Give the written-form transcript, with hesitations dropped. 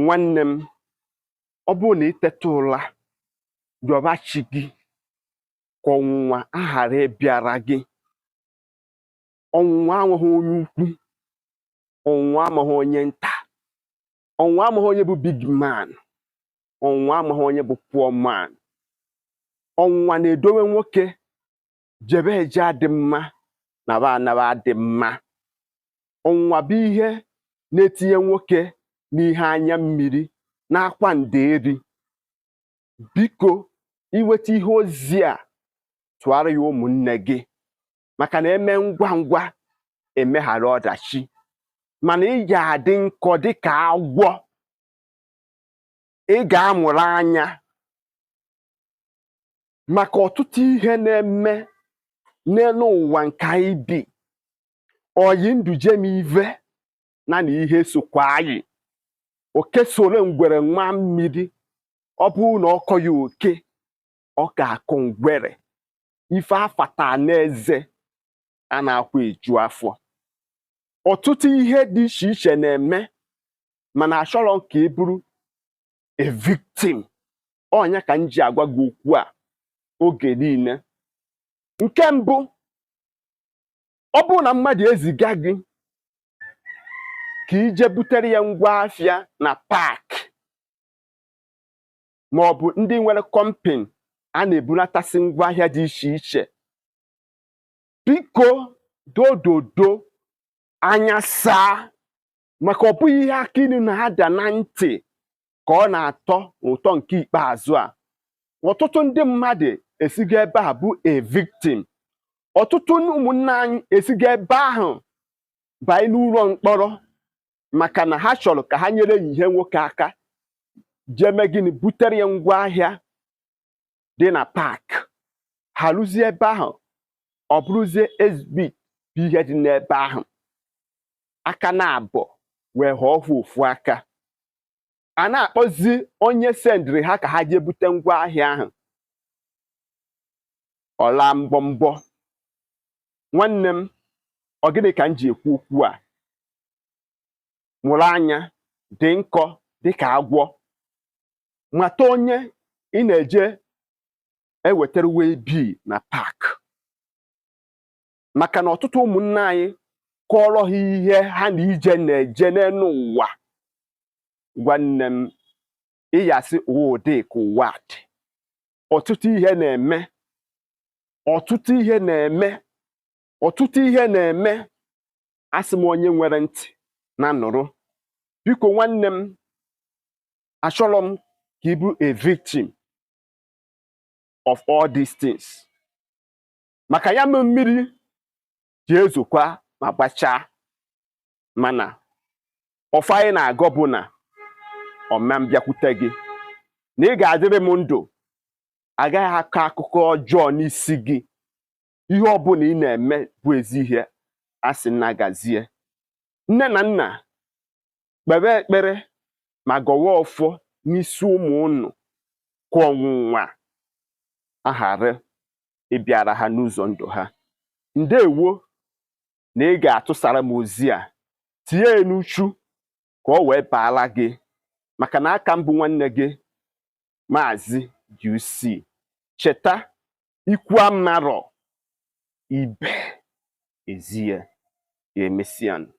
nwanne m ọ bụrụ na iteta ụla yọba chi gị ka ọnwụnwa aghara ịbịara gị. Ọnwụnwa amaghị onye ukwu, ọnwụnwa amaghị onye nta, ọnwụnwa amaghị onye bụ big man, ọnwụnwa amaghị onye bụ poor man. Ọnwụnwa na-edowe nwoke jebe eje adị mma na ba anaba adị mma. Ọnwụnwa bụ ihe na-etinye nwoke n'ihe anya mmiri n'akwa nderi. Biko iweta ihe ozi a tụara ya ụmụnne gị, maka na eme ngwa ngwa emeghara ọdachi, mana ị ga-adị nkọ dịka agwọ. Ị ga-amụrụ anya maka ọtụtụ ihe na-eme n'elu ụwa nke anyị bi. Oyi ndụ jemive na ihe sokwa anyị. Oke soro ngwere nwa mmiri, ọ bụrụ na ọkọ ya oke ọ ga-akụ ngwere. Ife afata n'eze a na-akwa eju afọ. Ọtụtụ ihe dị iche iche na-eme, mana achọrọ ka ị bụrụ a victim. Ọnya ka m ji agwa gị okwu a oge niile. Nke mbụ, ọ bụrụ na mmadụ eziga gị ka ije butere ya ngwa afịa na park, ma ọ bụ ndị nwere company a na-ebunatasị ngwa ahịa dị iche iche, biko dododo anya saa, maka ọ bụghị ihe aka ilu na-ada na ntị ka ọ na-atọ ụtọ nke ikpeazụ a. Ọtụtụ ndị mmadụ esigo ebe a bụ a victim. Ọtụtụ ụmụnne anyị esigo ebe ahụ banye n'ụlọ mkpọrọ maka na ha chọrọ ka ha nyere ya ihe nwoke aka jeme gịnị butere ya ngwa ahịa dị na park. Ha rụzie ebe ahụ, ọ bụrụzie exhibit bụ ihe dị n'ebe ahụ. Aka na-abọ wee ghọọ ofu aka. A na-akpọzi onye sendịrị ha ka ha jee bute ngwa ahịa ahụ ọla mbọmbọ. Nwanne m, ọ gịnị ka m ji ekwu okwu a? Mụrụ anya, dị nkọ dịka agwọ. Mata onye ị na-eje ewetara wee bi na park, maka na ọtụtụ ụmụnne anyị kọrọ ha ihe ha na ije na-eje n'elu ụwa. Nwanne m, ịyasị ụwa dị ka ụwa dị. Ọtụtụ ihe na-eme, ọtụtụ ihe na-eme, ọtụtụ ihe na-eme. Asị m onye nwere ntị na nụrụ. Biko nwanne m, achọrọ m ka ị bụrụ a victim of all these things. Maka ya mee mmiri ji ezokwa ma gbachaa, mana ọfọ anyị na-agọ bụ na ọma mbịakwute gị, na ị ga-adịrị m ndụ, agaghị akọ akụkọ ọjọọ n'isi gị. Ihe ọbụla ị na-eme bụ ezi ihe, a sị nna gazie. Nne na nna, kpebe ekpere ma gọwa ọfọ n'isi ụmụ unu ka ọnwụnwa aghara ịbịara ha n'ụzọ ndụ ha. Ndewo na ị ga-atụsara m ozi a, tinye ya n'uchu ka ọ wee baala gị, maka na aka m bụ nwanne gị Maazị UC. Cheta, ikwu amarọ ibe ezie. Emesianụ.